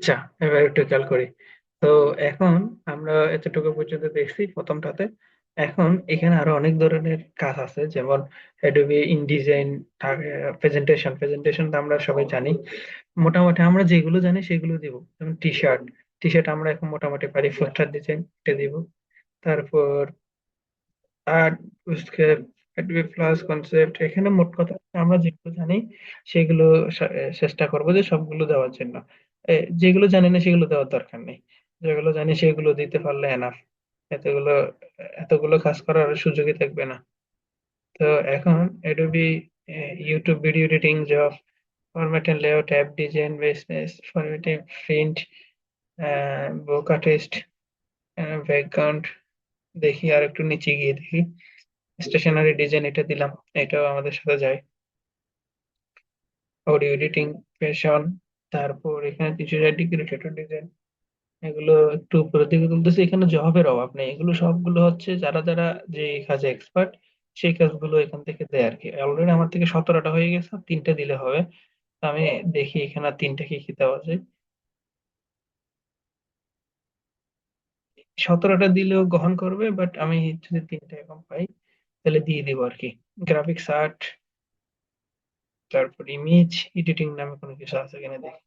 আচ্ছা, এবার একটু খেয়াল করি। তো এখন আমরা এতটুকু পর্যন্ত দেখছি প্রথমটাতে। এখন এখানে আরো অনেক ধরনের কাজ আছে, যেমন অ্যাডোবি ইনডিজাইন, প্রেজেন্টেশন। প্রেজেন্টেশন তো আমরা সবাই জানি। মোটামুটি আমরা যেগুলো জানি সেগুলো দিব, যেমন টি শার্ট। টি শার্ট আমরা এখন মোটামুটি পারি, পোস্টার ডিজাইন এটা দিব। তারপর আর্ট, অ্যাডোবি প্লাস কনসেপ্ট। এখানে মোট কথা আমরা যেগুলো জানি সেগুলো চেষ্টা করবো যে সবগুলো দেওয়ার জন্য। যেগুলো জানি না সেগুলো দেওয়ার দরকার নেই। যেগুলো জানি সেগুলো দিতে পারলে এনাফ। এতগুলো এতগুলো কাজ করার সুযোগই থাকবে না। তো এখন Adobe YouTube video editing job, format and layout, app design, business formatting, print, book artist, background. দেখি আর একটু নিচে গিয়ে দেখি, স্টেশনারি ডিজাইন এটা দিলাম, এটাও আমাদের সাথে যায়। Audio editing, fashion. তারপর এখানে কিছু ডেকোরেটর ডিজাইন, এগুলো একটু উপরের দিকে তুলতেছে। এখানে জবের অভাব নেই, এগুলো সবগুলো হচ্ছে যারা যারা যে কাজে এক্সপার্ট সেই কাজগুলো এখান থেকে দেয় আর কি। অলরেডি আমার থেকে 17টা হয়ে গেছে, আর 3টে দিলে হবে। তো আমি দেখি এখানে আর 3টে কি কি দেওয়া যায়। 17টা দিলেও গ্রহণ করবে, বাট আমি যদি 3টে এখন পাই তাহলে দিয়ে দিব আর কি। গ্রাফিক্স আর্ট, তারপর ইমেজ এডিটিং নামে কোনো কিছু আছে কিনা দেখি।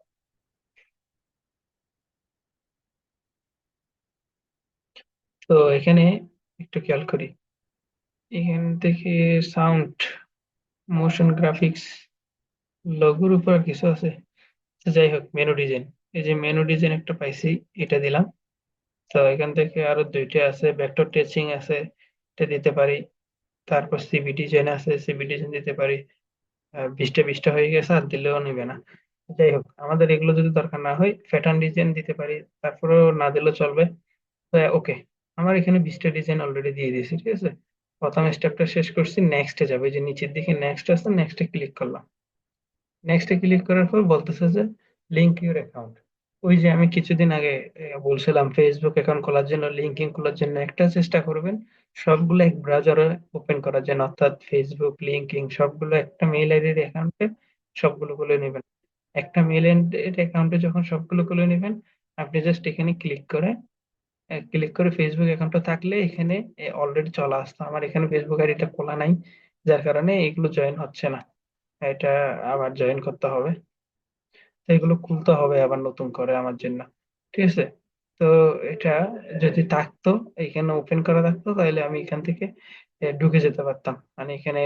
তো এখানে একটু খেয়াল করি, এখান থেকে সাউন্ড, মোশন গ্রাফিক্স, লোগোর উপর আর কিছু আছে। তো যাই হোক, মেনু ডিজাইন, এই যে মেনু ডিজাইন একটা পাইছি, এটা দিলাম। তো এখান থেকে আরো 2টে আছে, ভেক্টর টেচিং আছে, এটা দিতে পারি। তারপর সিভি ডিজাইন আছে, সিভি ডিজাইন দিতে পারি। 20টা 20টা হয়ে গেছে, আর দিলেও নিবে না। যাই হোক, আমাদের এগুলো যদি দরকার না হয় প্যাটার্ন ডিজাইন দিতে পারি, তারপরেও না দিলেও চলবে। তো ওকে, আমার এখানে 20টা ডিজাইন অলরেডি দিয়ে দিয়েছি, ঠিক আছে। প্রথম স্টেপটা শেষ করছি, নেক্সটে যাবে, এই যে নিচের দিকে নেক্সট আছে, নেক্সটে ক্লিক করলাম। নেক্সটে ক্লিক করার পর বলতেছে যে লিঙ্ক ইউর অ্যাকাউন্ট। ওই যে আমি কিছুদিন আগে বলছিলাম ফেসবুক অ্যাকাউন্ট খোলার জন্য, লিঙ্কিং খোলার জন্য একটা চেষ্টা করবেন সবগুলো এক ব্রাউজারে ওপেন করার জন্য, অর্থাৎ ফেসবুক লিঙ্কিং সবগুলো একটা মেইল আইডির অ্যাকাউন্টে সবগুলো খুলে নেবেন। একটা মেইল আইডির অ্যাকাউন্টে যখন সবগুলো খুলে নেবেন, আপনি জাস্ট এখানে ক্লিক করে ফেসবুক অ্যাকাউন্টটা থাকলে এখানে অলরেডি চলে আসতো। আমার এখানে ফেসবুক আইডিটা খোলা নাই, যার কারণে এগুলো জয়েন হচ্ছে না। এটা আবার জয়েন করতে হবে। তো এগুলো খুলতে হবে আবার নতুন করে আমার জন্য, ঠিক আছে। তো এটা যদি থাকতো, এখানে ওপেন করা থাকতো, তাহলে আমি এখান থেকে ঢুকে যেতে পারতাম। মানে এখানে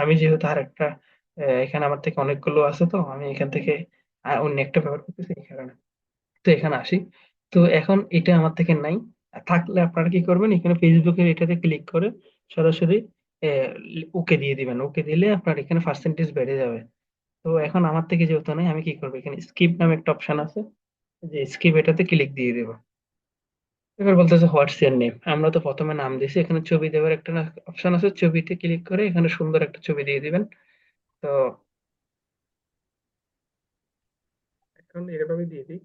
আমি যেহেতু আর একটা এখানে আমার থেকে অনেকগুলো আছে, তো আমি এখান থেকে অন্য একটা ব্যবহার করতেছি এই কারণে। তো এখানে আসি। তো এখন এটা আমার থেকে নাই। থাকলে আপনারা কি করবেন, এখানে ফেসবুকের এটাতে ক্লিক করে সরাসরি ওকে দিয়ে দিবেন। ওকে দিলে আপনার এখানে পার্সেন্টেজ বেড়ে যাবে। তো এখন আমার থেকে যেহেতু নাই, আমি কি করবো, এখানে স্কিপ নামে একটা অপশন আছে, যে স্কিপ এটাতে ক্লিক দিয়ে দেবো। এবার বলতেছে হোয়াটস ইয়ার নেম, আমরা তো প্রথমে নাম দিয়েছি, এখানে ছবি দেওয়ার একটা অপশন আছে, ছবিতে ক্লিক করে এখানে সুন্দর একটা ছবি দিয়ে দিবেন। তো এখন এরকমই দিয়ে দিই।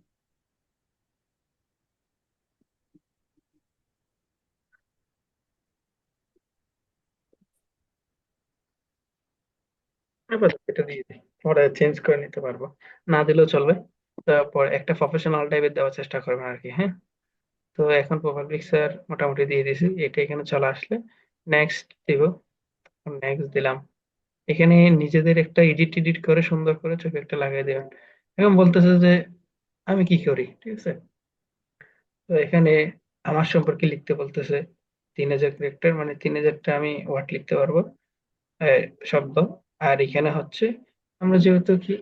এবার এটা দিয়ে দিই, পরে চেঞ্জ করে নিতে পারবো, না দিলেও চলবে। তারপর একটা প্রফেশনাল টাইপের দেওয়ার চেষ্টা করবেন আর কি, হ্যাঁ। তো এখন প্রোফাইল পিকচার মোটামুটি দিয়ে দিয়েছি, এটা এখানে চলে আসলে নেক্সট দিব। নেক্সট দিলাম। এখানে নিজেদের একটা এডিট টিডিট করে সুন্দর করে ছবি একটা লাগিয়ে দেবেন। এখন বলতেছে যে আমি কি করি, ঠিক আছে। তো এখানে আমার সম্পর্কে লিখতে বলতেছে 3000 ক্যারেক্টার, মানে 3000টা আমি ওয়ার্ড লিখতে পারবো, আহ, শব্দ। আর এখানে হচ্ছে আমরা যেহেতু কি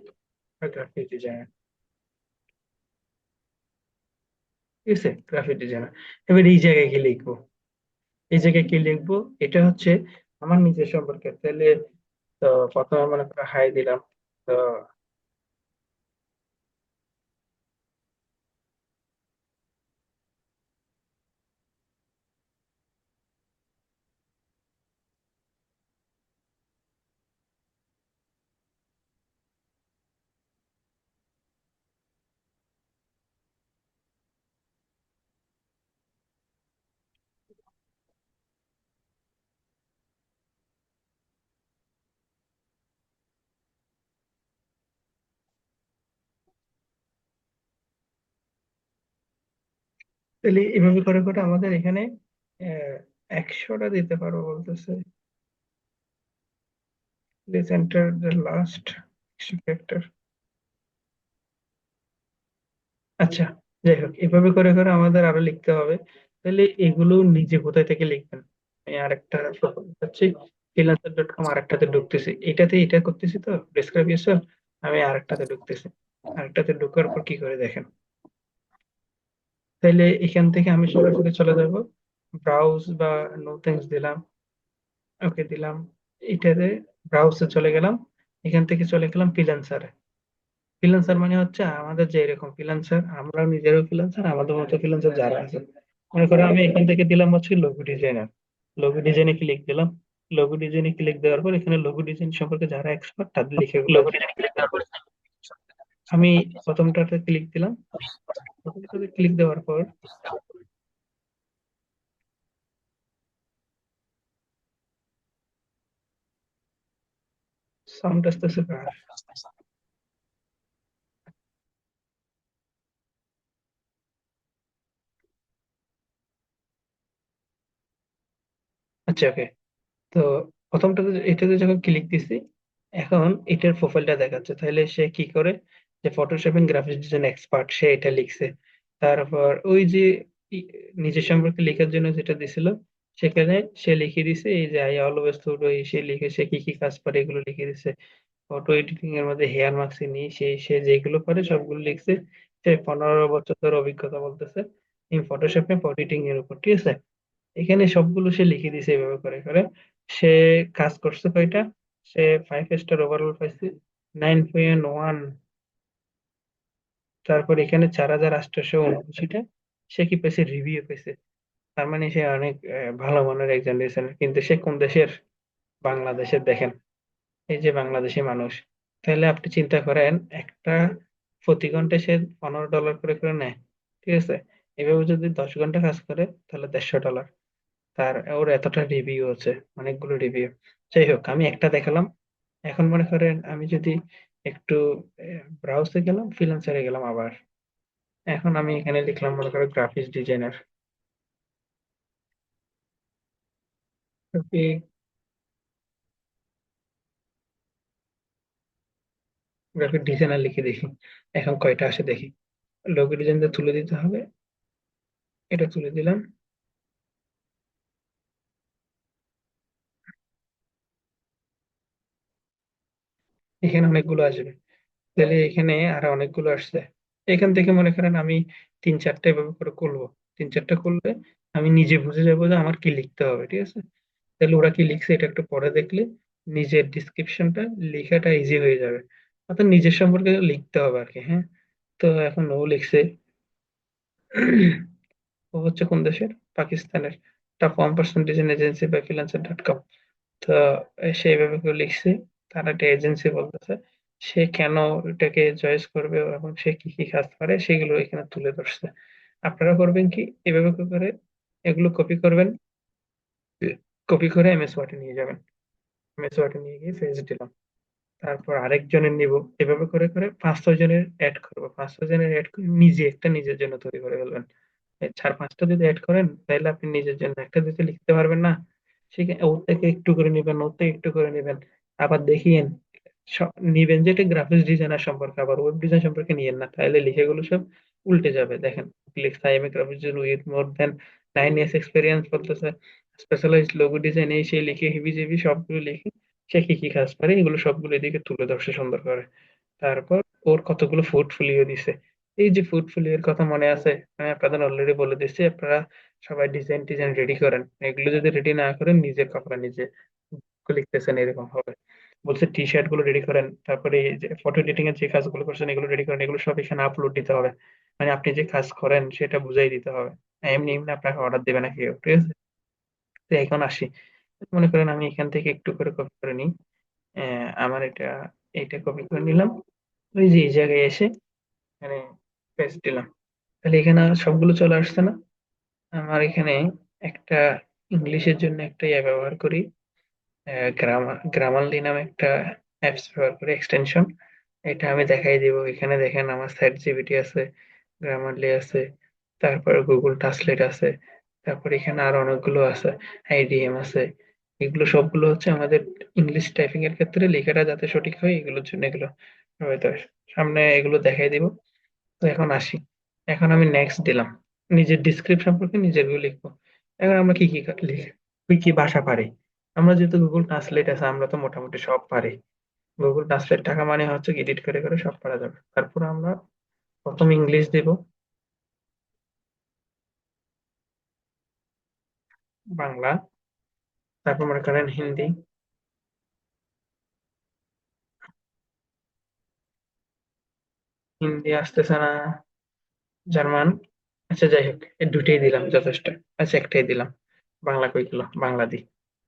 গ্রাফিক ডিজাইনার, ঠিক আছে, গ্রাফিক ডিজাইনার। এবার এই জায়গায় কি লিখবো, এই জায়গায় কি লিখবো, এটা হচ্ছে আমার নিজের সম্পর্কে তাহলে। তো প্রথমে মনে করো হাই দিলাম। তো তাহলে এভাবে করে করে আমাদের এখানে 100টা দিতে পারবো বলতেছে। Please enter the last factor. আচ্ছা, যাই হোক, এভাবে করে করে আমাদের আরো লিখতে হবে। তাহলে এগুলো নিজে কোথায় থেকে লিখবেন? আমি আরেকটা হচ্ছে freelancer.com, আরেকটাতে ঢুকতেছি, এটাতে এটা করতেছি তো ডেসক্রাইব ইউরসেলফ। আমি আরেকটাতে ঢুকতেছি, আরেকটাতে ঢোকার পর কি করে দেখেন। তাহলে এখান থেকে আমি সরাসরি চলে যাব ব্রাউজ বা নো থ্যাঙ্কস দিলাম, ওকে দিলাম, এটাতে ব্রাউজে চলে গেলাম। এখান থেকে চলে গেলাম ফ্রিল্যান্সারে। ফ্রিল্যান্সার মানে হচ্ছে আমাদের যে এরকম ফ্রিল্যান্সার, আমরা নিজেরও ফ্রিল্যান্সার, আমাদের মতো ফ্রিল্যান্সার যারা আছে। মনে করো আমি এখান থেকে দিলাম হচ্ছে লোগো ডিজাইনার, লোগো ডিজাইনে ক্লিক দিলাম। লোগো ডিজাইনে ক্লিক দেওয়ার পর এখানে লোগো ডিজাইন সম্পর্কে যারা এক্সপার্ট তাদের লেখাগুলো লোগো আছে। ডিজাইন ক্লিক দেওয়ার পর আমি প্রথমটাতে ক্লিক দিলাম। প্রথমটাতে ক্লিক দেওয়ার পর সাউন্ড আসতেছে কার? আচ্ছা, ওকে। তো প্রথমটাতে এটাতে যখন ক্লিক দিছি, এখন এটার প্রোফাইলটা দেখাচ্ছে। তাহলে সে কি করে, যে ফটোশপিং গ্রাফিক্স ডিজাইন এক্সপার্ট, সে এটা লিখছে। তারপর ওই যে ই- নিজের সম্পর্কে লেখার জন্য যেটা দিছিল, সেখানে সে লিখে দিছে এই যে আই অলওয়েজ থট, ওই সে লিখে সে কি কি কাজ পারে এগুলো লিখে দিছে। ফটো এডিটিং এর মধ্যে হেয়ার মার্কস নিয়ে সে যেগুলো পারে সবগুলো লিখছে। সে 15 বছর ধরে অভিজ্ঞতা বলতেছে এই ফটোশপে ফটো এডিটিং এর উপর, ঠিক আছে। এখানে সবগুলো সে লিখে দিছে এভাবে করে করে। সে কাজ করছে কয়টা, সে 5 স্টার ওভারঅল পাইছে, 9.1। তারপর এখানে 4,879টা সে কি পেয়েছে, রিভিউ পেয়েছে। তার মানে সে অনেক ভালো মানের একজন ডিজাইনার। কিন্তু সে কোন দেশের? বাংলাদেশের। দেখেন, এই যে বাংলাদেশি মানুষ। তাহলে আপনি চিন্তা করেন, একটা প্রতি ঘন্টায় সে $15 করে করে নেয়, ঠিক আছে। এভাবে যদি 10 ঘন্টা কাজ করে তাহলে $150। তার ওর এতটা রিভিউ আছে, অনেকগুলো রিভিউ। যাই হোক, আমি একটা দেখালাম। এখন মনে করেন আমি যদি একটু ব্রাউজে গেলাম, ফ্রিল্যান্সারে গেলাম আবার। এখন আমি এখানে লিখলাম মনে করেন গ্রাফিক্স ডিজাইনার, গ্রাফিক ডিজাইনার লিখে দেখি এখন কয়টা আসে দেখি। লোগো ডিজাইনটা তুলে দিতে হবে, এটা তুলে দিলাম। এখানে অনেকগুলো আসবে। তাহলে এখানে আরো অনেকগুলো আসছে। এখান থেকে মনে করেন আমি 3-4টা এভাবে করে করবো। 3-4টা করলে আমি নিজে বুঝে যাবো যে আমার কি লিখতে হবে, ঠিক আছে। তাহলে ওরা কি লিখছে এটা একটু পরে দেখলে নিজের ডিসক্রিপশনটা লেখাটা ইজি হয়ে যাবে। অর্থাৎ নিজের সম্পর্কে লিখতে হবে আর কি, হ্যাঁ। তো এখন ও লিখছে, ও হচ্ছে কোন দেশের? পাকিস্তানের। Top 1% design agency by Freelancer dot com. তো সে এইভাবে করে লিখছে, তার একটা এজেন্সি বলতেছে সে কেন এটাকে চয়েস করবে এবং সে কি কি কাজ করে সেগুলো এখানে তুলে ধরছে। আপনারা করবেন কি, এভাবে করে এগুলো কপি করবেন, কপি করে এমএস ওয়ার্ডে নিয়ে যাবেন। এমএস ওয়ার্ডে নিয়ে গিয়ে পেজ দিলাম। তারপর আরেকজনের নিব। এভাবে করে করে 5-6 জনের অ্যাড করবো, 5-6 জনের অ্যাড করে নিজে একটা নিজের জন্য তৈরি করে ফেলবেন। এই 4-5টা যদি অ্যাড করেন তাহলে আপনি নিজের জন্য একটা দিতে লিখতে পারবেন না। ঠিক আছে, ওর থেকে একটু করে নেবেন, ওর থেকে একটু করে নেবেন। আবার দেখিয়েন নিবেন যে এটা গ্রাফিক্স ডিজাইনার সম্পর্কে, আবার ওয়েব ডিজাইন সম্পর্কে নিয়েন না, তাহলে লিখেগুলো সব উল্টে যাবে। দেখেন, লিখছে I am a graphics design with more than 9 years experience বলতেছে, স্পেশালাইজড লোগো ডিজাইন, এই সেই লিখে হিবি জিবি সবগুলো লিখে সে কি কি কাজ পারে এগুলো সবগুলো এদিকে তুলে ধরছে সুন্দর করে। তারপর ওর কতগুলো পোর্টফোলিও দিছে। এই যে পোর্টফোলিওর কথা মনে আছে, আমি আপনাদের অলরেডি বলে দিচ্ছি, আপনারা সবাই ডিজাইন টিজাইন রেডি করেন। এগুলো যদি রেডি না করেন নিজের কপড়া নিজে লিখতেছেন এরকম হবে। বলছে টি শার্ট গুলো রেডি করেন, তারপরে এই যে ফটো এডিটিং এর যে কাজগুলো করছেন এগুলো রেডি করেন, এগুলো সব এখানে আপলোড দিতে হবে। মানে আপনি যে কাজ করেন সেটা বুঝাই দিতে হবে। এমনি এমনি আপনাকে অর্ডার দেবে না কেউ, ঠিক আছে। তো এখন আসি, মনে করেন আমি এখান থেকে একটু করে কপি করে নিই। আমার এইটা কপি করে নিলাম। ওই যে এই জায়গায় এসে এখানে পেস্ট দিলাম। তাহলে এখানে আর সবগুলো চলে আসছে না। আমার এখানে একটা ইংলিশের জন্য একটা ইয়ে ব্যবহার করি, গ্রামারলি নামে একটা অ্যাপস ব্যবহার করি, এক্সটেনশন। এটা আমি দেখাই দিব। এখানে দেখেন আমার চ্যাট জিপিটি আছে, গ্রামারলি আছে, তারপরে গুগল ট্রান্সলেট আছে, তারপর এখানে আরো অনেকগুলো আছে, আইডিএম আছে। এগুলো সবগুলো হচ্ছে আমাদের ইংলিশ টাইপিং এর ক্ষেত্রে লেখাটা যাতে সঠিক হয় এগুলোর জন্য এগুলো হয়তো সামনে এগুলো দেখাই দিব। তো এখন আসি, এখন আমি নেক্সট দিলাম, নিজের ডিসক্রিপশন সম্পর্কে নিজের লিখবো। এখন আমরা কি কি লিখি, কি কি ভাষা পারি। আমরা যেহেতু গুগল ট্রান্সলেট আছে আমরা তো মোটামুটি সব পারি। গুগল ট্রান্সলেট টাকা মানে হচ্ছে এডিট করে করে সব পারা যাবে। তারপর আমরা প্রথম ইংলিশ দেব, বাংলা, তারপর মনে করেন হিন্দি, হিন্দি আসতেছে না, জার্মান, আচ্ছা যাই হোক এই দুইটাই দিলাম যথেষ্ট। আচ্ছা একটাই দিলাম, বাংলা কই গেল, বাংলা দিই।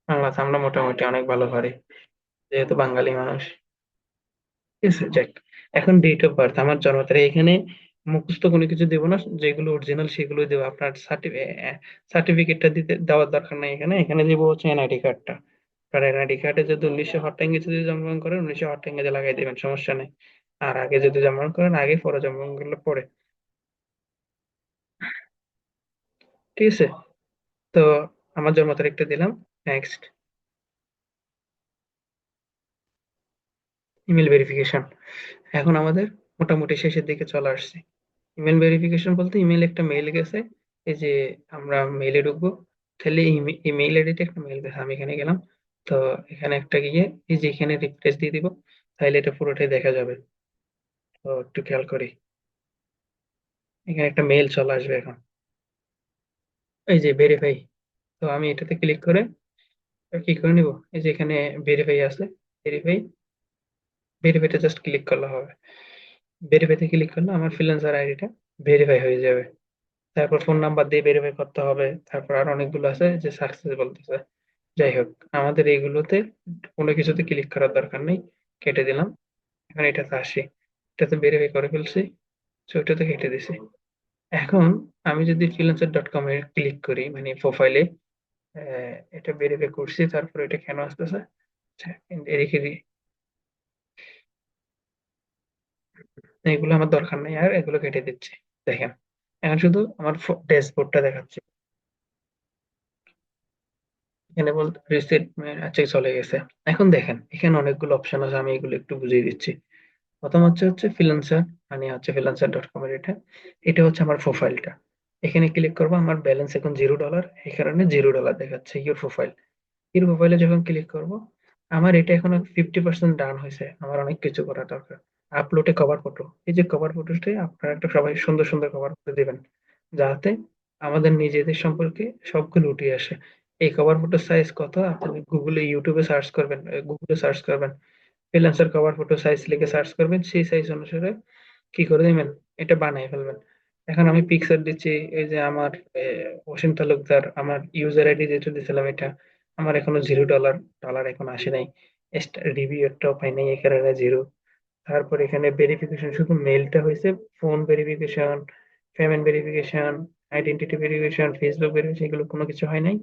বাংলাতে আমরা মোটামুটি অনেক ভালো পারি যেহেতু বাঙালি মানুষ। ঠিক আছে যাক, এখন ডেট অফ বার্থ আমার জন্ম তারিখ এখানে মুখস্থ কোনো কিছু দেবো না, যেগুলো অরিজিনাল সেগুলোই দেবো। আপনার সার্টিফিকেটটা দিতে দেওয়ার দরকার নাই, এখানে এখানে দেবো হচ্ছে এনআইডি কার্ডটা। আর এনআইডি কার্ডে যদি 1958 যদি জন্মগ্রহণ করেন 1958 লাগাই দেবেন, সমস্যা নেই। আর আগে যদি জন্মগ্রহণ করেন আগে, পরে জন্মগ্রহণ করলে পরে। ঠিক আছে, তো আমার জন্ম তারিখটা দিলাম। Next, email verification. এখন আমাদের মোটামুটি শেষের দিকে চলে আসছে। ইমেল ভেরিফিকেশন বলতে ইমেল একটা মেইল গেছে, এই যে আমরা মেইলে ঢুকবো, তাহলে ইমেইল আইডিতে একটা মেইল গেছে, আমি এখানে গেলাম। তো এখানে একটা গিয়ে এই যে এখানে রিফ্রেশ দিয়ে দিব, তাহলে এটা পুরোটাই দেখা যাবে। তো একটু খেয়াল করি, এখানে একটা মেইল চলে আসবে এখন, এই যে ভেরিফাই। তো আমি এটাতে ক্লিক করে কি করে নিব, এই যে এখানে ভেরিফাই আছে, ভেরিফাই, ভেরিফাইতে জাস্ট ক্লিক করলে হবে। ভেরিফাইতে ক্লিক করলে আমার ফ্রিল্যান্সার আইডিটা ভেরিফাই হয়ে যাবে। তারপর ফোন নাম্বার দিয়ে ভেরিফাই করতে হবে, তারপর আর অনেকগুলো আছে যে সাকসেস বলতেছে। যাই হোক, আমাদের এইগুলোতে কোনো কিছুতে ক্লিক করার দরকার নেই, কেটে দিলাম। এখন এটাতে আসি, এটাতে ভেরিফাই করে ফেলছি, তো ওইটাতে কেটে দিছি। এখন আমি যদি freelancer.com এ ক্লিক করি মানে প্রোফাইলে, এটা ভেরিফাই করছি, তারপর এটা কেন আসতেছে, আচ্ছা, রেখে দিই, এগুলো আমার দরকার নেই আর এগুলো কেটে দিচ্ছি। দেখেন, এখন শুধু আমার ড্যাশবোর্ডটা দেখাচ্ছে, এখানে বলতে রিসেট, আচ্ছা চলে গেছে। এখন দেখেন এখানে অনেকগুলো অপশন আছে, আমি এগুলো একটু বুঝিয়ে দিচ্ছি। প্রথম হচ্ছে ফ্রিল্যান্সার, মানে হচ্ছে freelancer.com এর এটা, এটা হচ্ছে আমার প্রোফাইলটা। এখানে ক্লিক করবো, আমার ব্যালেন্স এখন $0, এই কারণে $0 দেখাচ্ছে ইউর প্রোফাইল। ইউর প্রোফাইলে যখন ক্লিক করব, আমার এটা এখন 50% ডান হয়েছে, আমার অনেক কিছু করা দরকার। আপলোডে কভার ফটো, এই যে কভার ফটোটাই আপনারা একটা সবাই সুন্দর সুন্দর কভার ফটো দিবেন, যাতে আমাদের নিজেদের সম্পর্কে সবগুলো উঠে আসে। এই কভার ফটোর সাইজ কত, আপনি গুগলে ইউটিউবে সার্চ করবেন, গুগলে সার্চ করবেন, ফ্রিল্যান্সার কভার ফটো সাইজ লিখে সার্চ করবেন, সেই সাইজ অনুসারে কি করে দিবেন, এটা বানিয়ে ফেলবেন। এখন আমি পিকচার দিচ্ছি, এই যে আমার অসীম তালুকদার, আমার ইউজার আইডি যেটা দিয়েছিলাম এটা, আমার এখনো $0, ডলার এখন আসে নাই, রিভিউ একটাও পাই নাই, এখানে 0। তারপর এখানে ভেরিফিকেশন শুধু মেলটা হয়েছে, phone verification, payment verification, identity verification, Facebook verification, এগুলো কোনো কিছু হয় নাই।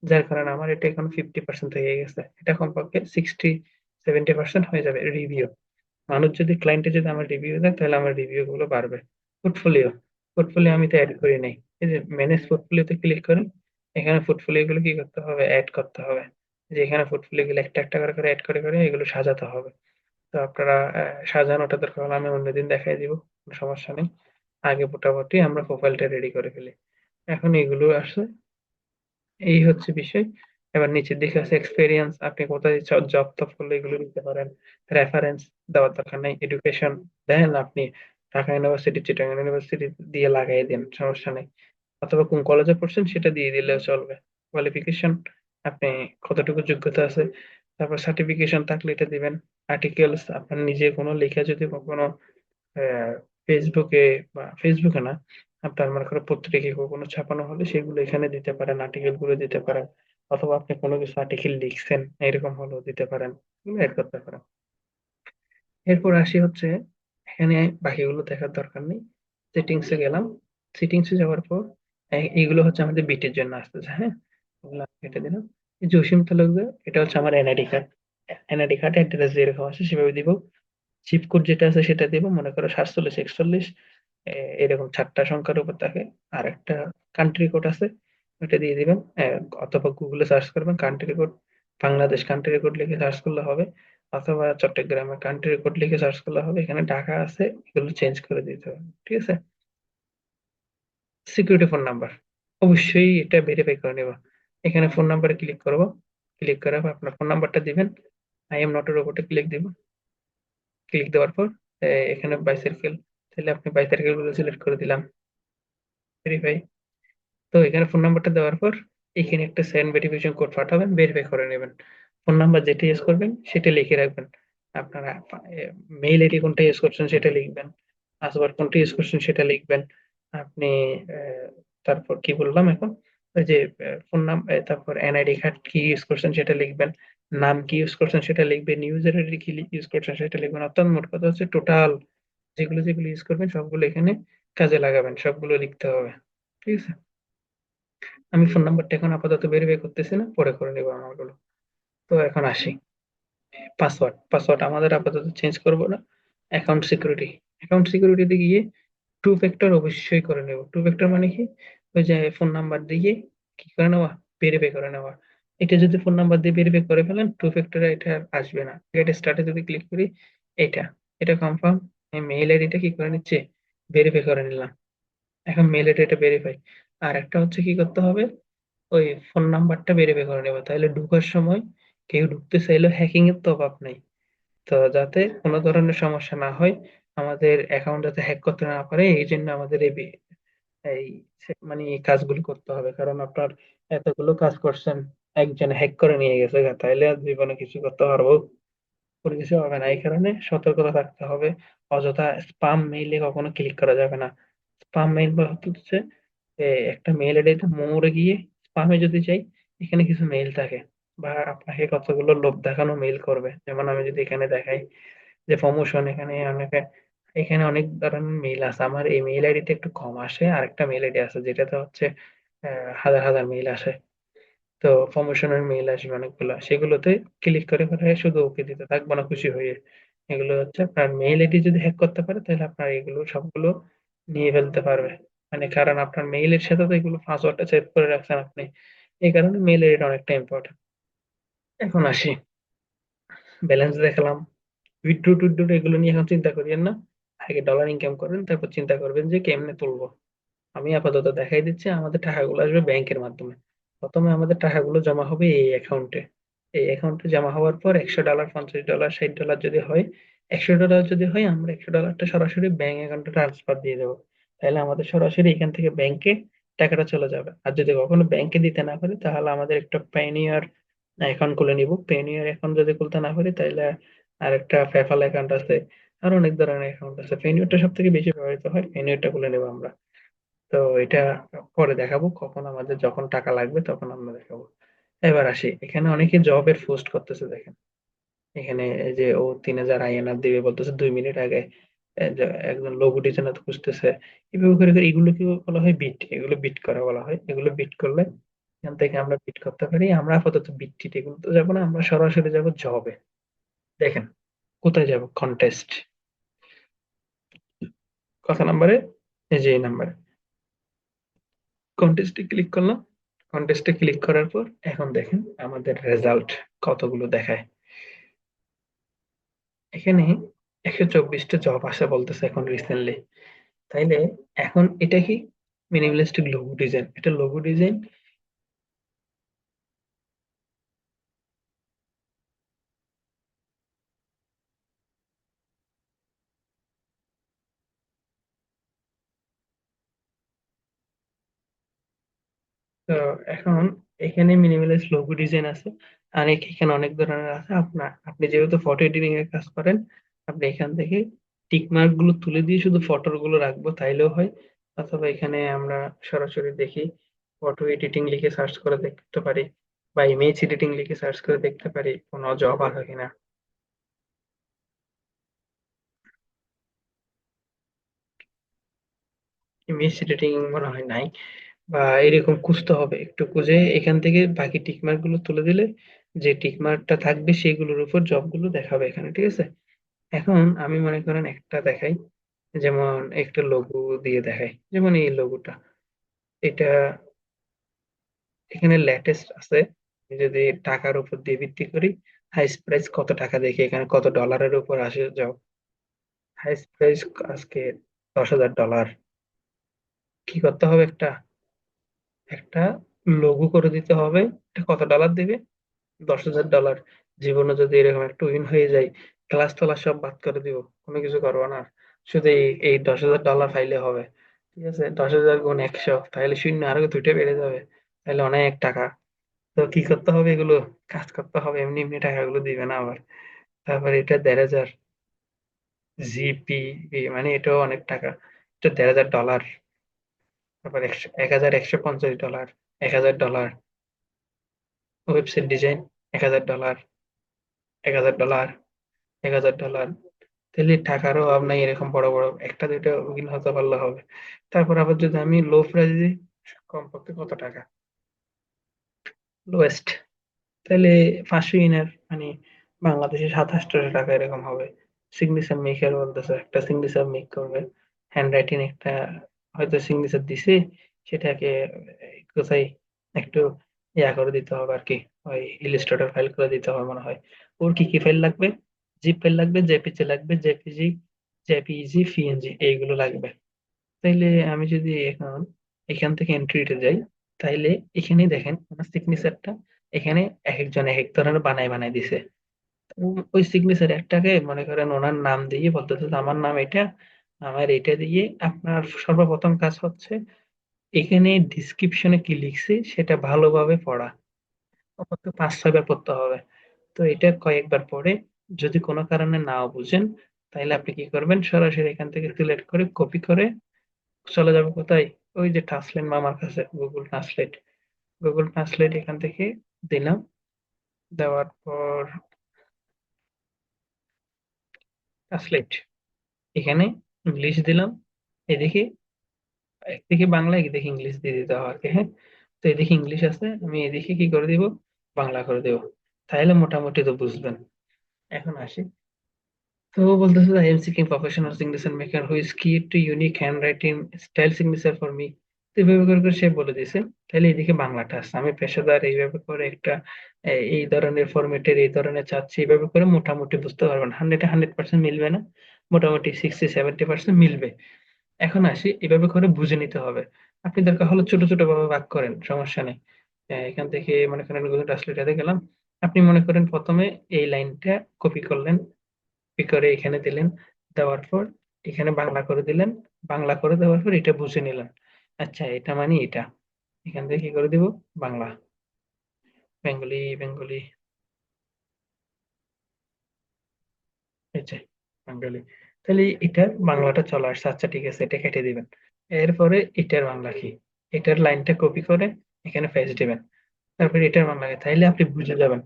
যার কারণে আমার এটা এখন 50% হয়ে গেছে, এটা কমপক্ষে 60-70% হয়ে যাবে রিভিউ। মানুষ যদি, ক্লায়েন্টে যদি আমার রিভিউ দেয় তাহলে আমার রিভিউ গুলো বাড়বে। পোর্টফোলিও, পোর্টফোলিও আমি তো অ্যাড করি নাই, এই যে ম্যানেজ পোর্টফোলিওতে ক্লিক করেন, এখানে পোর্টফোলিও গুলো কি করতে হবে, অ্যাড করতে হবে। যে এখানে পোর্টফোলিও গুলো একটা একটা করে করে অ্যাড করে করে এগুলো সাজাতে হবে। তো আপনারা সাজানোটা দরকার হলে আমি অন্যদিন দেখাই দিব, কোনো সমস্যা নেই। আগে মোটামুটি আমরা প্রোফাইলটা রেডি করে ফেলি। এখন এগুলো আসছে, এই হচ্ছে বিষয়। এবার নিচের দিকে আছে এক্সপেরিয়েন্স, আপনি কোথায় জব টব করলে এগুলো দিতে পারেন। রেফারেন্স দেওয়ার দরকার নেই, এডুকেশন দেন আপনি ঢাকা ইউনিভার্সিটি, চিটাগাং ইউনিভার্সিটি দিয়ে লাগাই দেন, সমস্যা নেই। অথবা কোন কলেজে পড়ছেন সেটা দিয়ে দিলেও চলবে। কোয়ালিফিকেশন, আপনি কতটুকু যোগ্যতা আছে, তারপর সার্টিফিকেশন থাকলে এটা দিবেন। আর্টিকেলস, আপনার নিজে কোনো লেখা যদি কখনো ফেসবুকে, বা ফেসবুকে না, আপনার মনে করেন পত্রিকায় কোনো ছাপানো হলে সেগুলো এখানে দিতে পারেন, আর্টিকেল গুলো দিতে পারেন। অথবা আপনি কোনো কিছু আর্টিকেল লিখছেন এরকম হলেও দিতে পারেন, এগুলো অ্যাড করতে পারেন। এরপর আসি হচ্ছে, এখানে বাকিগুলো দেখার দরকার নেই। সেটিংসে গেলাম, সেটিংসে যাওয়ার পর এইগুলো হচ্ছে আমাদের বিটের জন্য আসতেছে, হ্যাঁ, এগুলো আমি কেটে দিলাম। এই জসিম তালুকদার, এটা হচ্ছে আমার NID card, NID card address যেরকম আছে সেভাবে দিব। জিপ কোড যেটা আছে সেটা দিব, মনে করো 4741, এরকম 4টা সংখ্যার উপর থাকে। আর একটা কান্ট্রি কোড আছে, ওইটা দিয়ে দিবেন। অথবা গুগলে সার্চ করবেন country code, Bangladesh country code লিখে সার্চ করলে হবে, অথবা চট্টগ্রামের কান্ট্রি কোড লিখে সার্চ করলে হবে। এখানে ঢাকা আছে, এগুলো চেঞ্জ করে দিতে হবে, ঠিক আছে। সিকিউরিটি ফোন নাম্বার, অবশ্যই এটা ভেরিফাই করে নেব। এখানে ফোন নাম্বারে ক্লিক করব, ক্লিক করার পর আপনার ফোন নাম্বারটা দিবেন। আই এম নট এর উপরে ক্লিক দিব। ক্লিক দেওয়ার পর এখানে বাইসাইকেল, তাহলে আপনি বাইসাইকেল গুলো সিলেক্ট করে দিলাম, ভেরিফাই। তো এখানে ফোন নাম্বারটা দেওয়ার পর এখানে একটা সেন্ড ভেরিফিকেশন কোড পাঠাবেন, ভেরিফাই করে নেবেন। ফোন নাম্বার যেটা ইউজ করবেন সেটা লিখে রাখবেন। আপনারা মেইল আইডি কোনটা ইউজ করছেন সেটা লিখবেন, পাসওয়ার্ড কোনটা ইউজ করছেন সেটা লিখবেন। আপনি আহ, তারপর কি বললাম এখন, ওই যে ফোন নাম্বার, তারপর এনআইডি কার্ড কি ইউজ করছেন সেটা লিখবেন, নাম কি ইউজ করছেন সেটা লিখবেন, ইউজার আইডি কি ইউজ করছেন সেটা লিখবেন। অর্থাৎ মোট কথা হচ্ছে টোটাল যেগুলো যেগুলো ইউজ করবেন সবগুলো এখানে কাজে লাগাবেন, সবগুলো লিখতে হবে, ঠিক আছে। আমি ফোন নাম্বারটা এখন আপাতত ভেরিফাই করতেছি না, পরে করে নেবো আমারগুলো। তো এখন আসি, পাসওয়ার্ড আমাদের আপাতত চেঞ্জ করব না। অ্যাকাউন্ট সিকিউরিটিতে গিয়ে টু ফ্যাক্টর অবশ্যই করে নেব। টু ফ্যাক্টর মানে কি, ওই যে ফোন নাম্বার দিয়ে কি করে নেওয়া, ভেরিফাই করে নেওয়া। এটা যদি ফোন নাম্বার দিয়ে ভেরিফাই করে ফেলেন, টু ফ্যাক্টরে এটা আর আসবে না। গেট স্টার্টে যদি ক্লিক করি, এটা এটা কনফার্ম। মেইল আইডিটা কি করে নিচ্ছে, ভেরিফাই করে নিলাম। এখন মেইল আইডি এটা ভেরিফাই। আর একটা হচ্ছে কি করতে হবে, ওই ফোন নাম্বারটা ভেরিফাই করে নেবো, তাহলে ঢুকার সময় কেউ ঢুকতে চাইলেও হ্যাকিং এর তো অভাব নেই। তো যাতে কোনো ধরনের সমস্যা না হয়, আমাদের অ্যাকাউন্ট যাতে হ্যাক করতে না পারে, এই জন্য আমাদের এই মানে এই কাজগুলো করতে হবে। কারণ আপনার এতগুলো কাজ করছেন, একজন হ্যাক করে নিয়ে গেছে গা, তাইলে আর জীবনে কিছু করতে পারবো, কোনো কিছু হবে না। এই কারণে সতর্কতা থাকতে হবে। অযথা স্পাম মেইলে কখনো ক্লিক করা যাবে না। স্পাম মেইল বা হচ্ছে একটা মেইল আইডিতে মোড়ে গিয়ে স্পামে যদি যাই, এখানে কিছু মেইল থাকে, বা আপনাকে কতগুলো লোভ দেখানো মেইল করবে। যেমন আমি যদি এখানে দেখাই যে প্রমোশন, এখানে অনেক ধরনের মেইল আছে। আমার এই মেইল আইডিতে একটু কম আসে, আর একটা মেইল আইডি আছে যেটাতে হচ্ছে হাজার হাজার মেইল আসে। তো প্রমোশনের মেইল আসবে অনেকগুলো, সেগুলোতে ক্লিক করে করে শুধু ওকে দিতে থাকবো না খুশি হয়ে। এগুলো হচ্ছে আপনার মেইল আইডি যদি হ্যাক করতে পারে, তাহলে আপনার এগুলো সবগুলো নিয়ে ফেলতে পারবে। মানে কারণ আপনার মেইলের সাথে তো এগুলো পাসওয়ার্ডটা সেভ করে রাখছেন আপনি, এই কারণে মেইল আইডিটা অনেকটা ইম্পর্টেন্ট। এখন আসি, ব্যালেন্স দেখালাম, উইথড্র টুইথড্র এগুলো নিয়ে এখন চিন্তা করিয়েন না। আগে ডলার ইনকাম করেন, তারপর চিন্তা করবেন যে কেমনে তুলবো। আমি আপাতত দেখাই দিচ্ছি, আমাদের টাকাগুলো আসবে ব্যাংকের মাধ্যমে। প্রথমে আমাদের টাকাগুলো জমা হবে এই অ্যাকাউন্টে। এই অ্যাকাউন্টে জমা হওয়ার পর $100, $50, $60 যদি হয়, $100 যদি হয়, আমরা $100টা সরাসরি ব্যাংক অ্যাকাউন্টে ট্রান্সফার দিয়ে দেবো। তাহলে আমাদের সরাসরি এখান থেকে ব্যাংকে টাকাটা চলে যাবে। আর যদি কখনো ব্যাংকে দিতে না পারি, তাহলে আমাদের একটা পেনিয়ার অ্যাকাউন্ট খুলে নিব। পেনিয়ার অ্যাকাউন্ট যদি খুলতে না পারি, তাহলে আর একটা পেপ্যাল অ্যাকাউন্ট আছে, আর অনেক ধরনের অ্যাকাউন্ট আছে। পেনিয়ারটা সব থেকে বেশি ব্যবহৃত হয়, পেনিয়ারটা খুলে নেবো আমরা। তো এটা পরে দেখাবো, কখন আমাদের যখন টাকা লাগবে তখন আমরা দেখাবো। এবার আসি, এখানে অনেকে জবের পোস্ট করতেছে দেখেন। এখানে এই যে ও 3000 INR দিবে বলতেছে 2 মিনিট আগে। যে একজন লোগো ডিজাইনার খুঁজতেছে, এভাবে করে করে এগুলো কি বলা হয়, বিট। এগুলো বিট করা বলা হয়। এগুলো বিট করলে এখান থেকে আমরা বিট করতে পারি। আমরা আপাতত বিট টিট এগুলো তো যাবো না, আমরা সরাসরি যাবো জবে। দেখেন কোথায় যাব, কন্টেস্ট, কত নাম্বারে, এই যে এই নাম্বারে কন্টেস্টে ক্লিক করলাম। কন্টেস্টে ক্লিক করার পর এখন দেখেন আমাদের রেজাল্ট কতগুলো দেখায়। এখানে 124টা জব আসে বলতেছে এখন রিসেন্টলি। তাইলে এখন এটা কি, মিনিমালিস্টিক লোগো ডিজাইন, এটা লোগো ডিজাইন। তো এখন এখানে মিনিমালিস্ট লোগো ডিজাইন আছে, এখানে অনেক ধরনের আছে। আপনি যেহেতু ফটো এডিটিং এর কাজ করেন, আপনি এখান থেকে টিক মার্ক গুলো তুলে দিয়ে শুধু ফটো গুলো রাখবো, তাইলেও হয়। অথবা এখানে আমরা সরাসরি দেখি, ফটো এডিটিং লিখে সার্চ করে দেখতে পারি, বা ইমেজ এডিটিং লিখে সার্চ করে দেখতে পারি কোনো জব আছে কিনা। ইমেজ এডিটিং মনে হয় নাই, বা এরকম খুঁজতে হবে, একটু খুঁজে এখান থেকে বাকি টিকমার্ক গুলো তুলে দিলে যে টিকমার্কটা থাকবে সেগুলোর উপর জবগুলো দেখাবে এখানে, ঠিক আছে। এখন আমি মনে করেন একটা দেখাই, যেমন একটা লোগো দিয়ে দেখাই, যেমন এই লোগোটা, এটা এখানে লেটেস্ট আছে। আমি যদি টাকার উপর দিয়ে ভিত্তি করি, হাইস্ট প্রাইস কত টাকা দেখি, এখানে কত ডলারের উপর আসে যাও। হাইস্ট প্রাইস আজকে $10,000। কি করতে হবে, একটা একটা লোগো করে দিতে হবে। এটা কত ডলার দিবে? $10,000। জীবনে যদি এরকম একটা উইন হয়ে যায়, ক্লাস তোলা সব বাদ করে দিব, কোনো কিছু করবো না। শুধু এই $10,000 ফাইলে হবে। ঠিক আছে, 10,000 গুণ 100, তাহলে শূন্য আরো দুইটা বেড়ে যাবে, তাহলে অনেক টাকা। তো কি করতে হবে, এগুলো কাজ করতে হবে, এমনি এমনি টাকাগুলো দিবে না আবার। তারপর এটা 1,500 জিপি, মানে এটাও অনেক টাকা। এটা $1,500। তারপর 1,150 ডলার, $1,000। Website design, $1,000, $1,000, $1,000। তাহলে টাকারও অভাব নাই, এরকম বড় বড় একটা দুইটা উইন হতে পারলে হবে। তারপর আবার যদি আমি লো প্রাইস দিই, কমপক্ষে কত টাকা, লোয়েস্ট, তাহলে 500 ইনার, মানে বাংলাদেশে 2700 টাকা এরকম হবে। সিগনেচার মেকার বলতেছে, একটা সিগনেচার মেক করবে, হ্যান্ড রাইটিং একটা, হয়তো সিগনেচার দিছে, সেটাকে কোথায় একটু ইয়া করে দিতে হবে আর কি, ওই ইলিস্ট্রেটর ফাইল করে দিতে হবে মনে হয়। ওর কি কি ফাইল লাগবে? জিপ ফাইল লাগবে, জেপিজি লাগবে, জেপিজি, জেপিইজি, পিএনজি, এইগুলো লাগবে। তাইলে আমি যদি এখন এখান থেকে এন্ট্রিতে যাই, তাইলে এখানে দেখেন আমার সিগনেচারটা, এখানে এক একজন এক এক ধরনের বানায় বানায় দিছে। ওই সিগনেচার একটাকে মনে করেন ওনার নাম দিয়ে বলতেছে যে, আমার নাম এটা, আমার এটা দিয়ে আপনার সর্বপ্রথম কাজ হচ্ছে এখানে ডিসক্রিপশনে কি লিখছে সেটা ভালোভাবে পড়া, অন্তত 5-6 বার পড়তে হবে। তো এটা কয়েকবার পড়ে যদি কোনো কারণে নাও বুঝেন, তাহলে আপনি কি করবেন, সরাসরি এখান থেকে সিলেক্ট করে কপি করে চলে যাবে কোথায়, ওই যে ট্রান্সলেট মামার কাছে, গুগল ট্রান্সলেট। গুগল ট্রান্সলেট এখান থেকে দিলাম, দেওয়ার পর ট্রান্সলেট, এখানে ইংলিশ দিলাম। এদিকে একদিকে বাংলা, একদিকে ইংলিশ দিয়ে দিতে হবে আর কি, হ্যাঁ। তো এদিকে ইংলিশ আছে, আমি এদিকে কি করে দিব, বাংলা করে দেব। তাহলে মোটামুটি তো বুঝবেন। এখন আসি, তো ও বলতেছে I am seeking professional signature maker who is key to unique handwriting style signature for me. তো এইভাবে করে করে সে বলে দিয়েছে। তাহলে এদিকে বাংলাটা আছে, আমি পেশাদার এইভাবে করে একটা এই ধরনের ফরম্যাটের এই ধরনের চাচ্ছি, এইভাবে করে মোটামুটি বুঝতে পারবেন। 100-100% মিলবে না, মোটামুটি 60-70% মিলবে। এখন আসি, এভাবে করে বুঝে নিতে হবে। আপনি দরকার হলে ছোট ছোট ভাবে ভাগ করেন, সমস্যা নেই। এখান থেকে মনে করেন গুগল ট্রান্সলেটারে গেলাম, আপনি মনে করেন প্রথমে এই লাইনটা কপি করলেন, কপি করে এখানে দিলেন, দেওয়ার পর এখানে বাংলা করে দিলেন, বাংলা করে দেওয়ার পর এটা বুঝে নিলেন, আচ্ছা এটা মানে এটা, এখান থেকে কি করে দিব, বাংলা, বেঙ্গলি, বেঙ্গলি, এই যে বাঙালি। তাহলে এটার বাংলাটা চলে আসছে, আচ্ছা ঠিক আছে, এটা কেটে দিবেন। এরপরে এটার বাংলা কি, এটার লাইনটা কপি করে এখানে পেস্ট দিবেন। তারপরে এটার বাংলা কি, তাইলে আপনি বুঝে যাবেন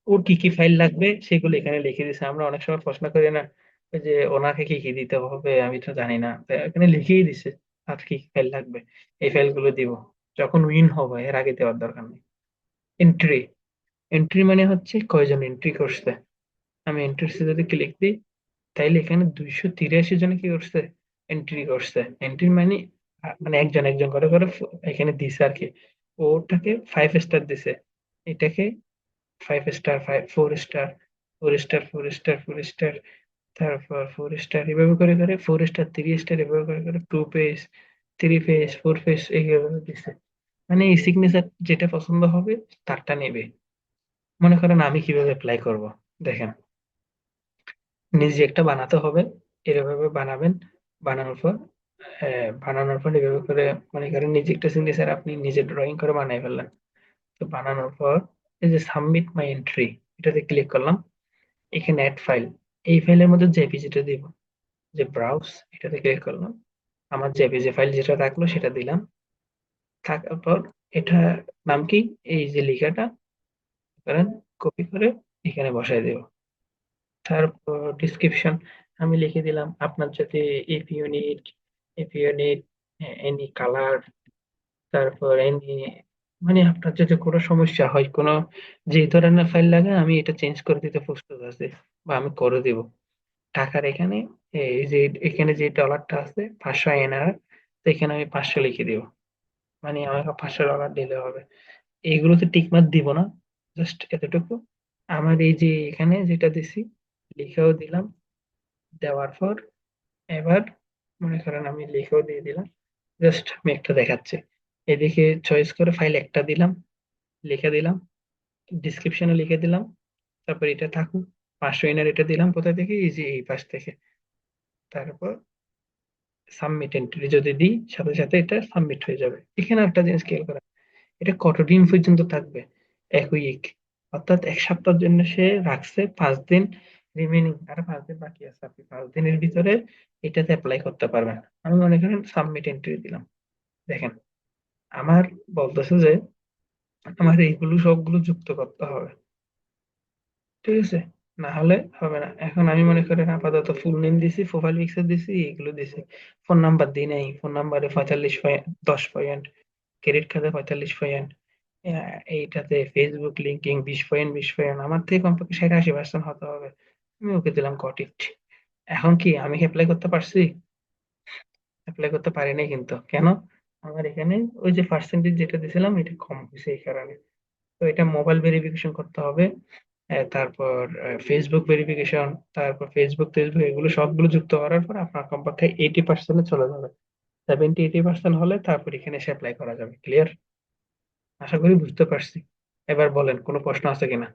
ওর কি কি ফাইল লাগবে, সেগুলো এখানে লিখে দিছে। আমরা অনেক সময় প্রশ্ন করি না, ওই যে ওনাকে কি কি দিতে হবে, আমি তো জানি না, তো এখানে লিখেই দিছে আর কি কি ফাইল লাগবে, এই ফাইলগুলো দিব। যখন উইন হবে এর আগে দেওয়ার দরকার নেই। এন্ট্রি, এন্ট্রি মানে হচ্ছে কয়জন এন্ট্রি করছে। আমি এন্ট্রি যদি ক্লিক দিই, তাইলে এখানে 283 জনে কি করছে, এন্ট্রি করছে। এন্ট্রি মানে মানে একজন একজন করে করে এখানে দিছে আর কি। ওটাকে 5 স্টার দিছে, এটাকে 5 star, 4 star, 4 star, 4 star, 4 star, তারপর 4 স্টার, এভাবে করে করে 4 স্টার, 3 স্টার, এভাবে করে করে 2 পেজ, 3 পেজ, 4 পেজ, এইভাবে দিছে। মানে এই সিগনেচার যেটা পছন্দ হবে তারটা নেবে। মনে করেন আমি কিভাবে অ্যাপ্লাই করব, দেখেন, নিজে একটা বানাতে হবে, এভাবে বানাবেন। বানানোর পর বানানোর পর এভাবে করে মনে করেন নিজে একটা সিগনেচার আপনি নিজে ড্রয়িং করে বানাই ফেললেন। তো বানানোর পর এই যে সাবমিট মাই এন্ট্রি, এটাতে ক্লিক করলাম, এখানে অ্যাড ফাইল, এই ফাইলের মধ্যে জেপিজিটা দিব, যে ব্রাউজ, এটাতে ক্লিক করলাম, আমার জেপিজি ফাইল যেটা রাখলো সেটা দিলাম। থাকার পর এটা নাম কি, এই যে লেখাটা করেন, কপি করে এখানে বসাই দেব। তারপর ডিসক্রিপশন আমি লিখে দিলাম, আপনার যদি if unit, if unit any colour, তারপর এনি, মানে আপনার যদি কোনো সমস্যা হয়, কোনো যে ধরনের ফাইল লাগে আমি এটা চেঞ্জ করে দিতে প্রস্তুত আছি, বা আমি করে দিব। টাকার এখানে এই যে এখানে যে ডলারটা আছে 500 এনআর, তো এখানে আমি 500 লিখে দিব। মানে আমাকে $500 দিলে হবে। এইগুলোতে টিকমার্ক দিব না, জাস্ট এতটুকু। আমার এই যে এখানে যেটা দিছি, লিখেও দিলাম। দেওয়ার পর এবার মনে করেন আমি লিখেও দিয়ে দিলাম, জাস্ট আমি একটা দেখাচ্ছি। এদিকে চয়েস করে ফাইল একটা দিলাম, লিখে দিলাম, ডিসক্রিপশনে লিখে দিলাম। তারপর এটা থাকুক, 500 এনআর এটা দিলাম কোথা থেকে, এই যে এই পাশ থেকে। তারপর সাবমিট এন্ট্রি যদি দিই, সাথে সাথে এটা সাবমিট হয়ে যাবে। এখানে একটা জিনিস খেয়াল করা, এটা কতদিন পর্যন্ত থাকবে, 1 উইক, অর্থাৎ 1 সপ্তাহের জন্য সে রাখছে, 5 দিন রিমেনিং, আর 5 দিন বাকি আছে। আপনি 5 দিনের ভিতরে এটাতে অ্যাপ্লাই করতে পারবেন। আমি মনে করেন সাবমিট এন্ট্রি দিলাম। দেখেন, আমার বলতেছে যে আমার এইগুলো সবগুলো যুক্ত করতে হবে, ঠিক আছে? না হলে হবে না। এখন আমি মনে করেন আপাতত ফুল নেম দিছি, প্রোফাইল পিকচার দিছি, এগুলো দিছি। ফোন নাম্বার দিই নাই, ফোন নাম্বারে 45 পয়েন্ট, 10 পয়েন্ট, ক্রেডিট কার্ডে 45 পয়েন্ট, এইটাতে ফেসবুক লিঙ্কিং 20 পয়েন্ট, 20 পয়েন্ট। আমার থেকে কমপক্ষে 60-80% হতে হবে। আমি ওকে দিলাম গট ইট। এখন কি আমি অ্যাপ্লাই করতে পারছি? অ্যাপ্লাই করতে পারি নাই কিন্তু। কেন? আমার এখানে ওই যে পার্সেন্টেজ যেটা দিছিলাম এটা কম হয়েছে এই কারণে। তো এটা মোবাইল ভেরিফিকেশন করতে হবে। তারপর ফেসবুক ভেরিফিকেশন, তারপর ফেসবুক টেসবুক, এগুলো সবগুলো যুক্ত করার পর আপনার কমপক্ষে 80% চলে যাবে। 70-80% হলে তারপর এখানে এসে অ্যাপ্লাই করা যাবে। ক্লিয়ার? আশা করি বুঝতে পারছি। এবার বলেন, কোনো প্রশ্ন আছে কিনা?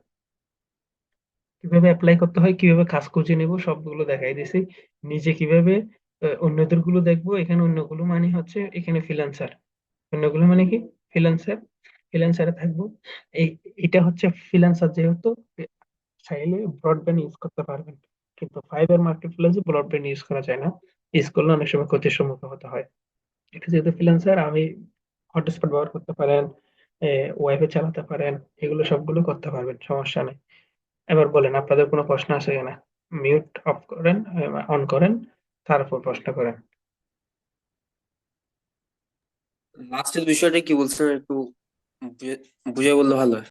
কিভাবে অ্যাপ্লাই করতে হয়, কিভাবে কাজ খুঁজে নেব, সবগুলো দেখাই দিছি। নিজে কিভাবে অন্যদের গুলো দেখবো। এখানে অন্যগুলো মানে হচ্ছে এখানে ফ্রিল্যান্সার। অন্যগুলো মানে কি? ফ্রিল্যান্সার। ফ্রিল্যান্সারে থাকবো। এই এটা হচ্ছে ফ্রিল্যান্সার, যেহেতু চাইলে ব্রডব্যান্ড ইউজ করতে পারবেন, কিন্তু ফাইবার মার্কেট প্লেসে ব্রডব্যান্ড ইউজ করা যায় না। ইউজ করলে অনেক সময় ক্ষতির সম্মুখীন হতে হয়। এটা যেহেতু ফ্রিল্যান্সার, আমি হটস্পট ব্যবহার করতে পারেন, ওয়াইফাই চালাতে পারেন, এগুলো সবগুলো করতে পারবেন, সমস্যা নেই। এবার বলেন, আপনাদের কোনো প্রশ্ন আছে কিনা? মিউট অফ করেন, অন করেন, তারপর প্রশ্ন করেন। লাস্টের বিষয়টা কি বলছেন একটু বুঝে বুঝে বললে ভালো হয়।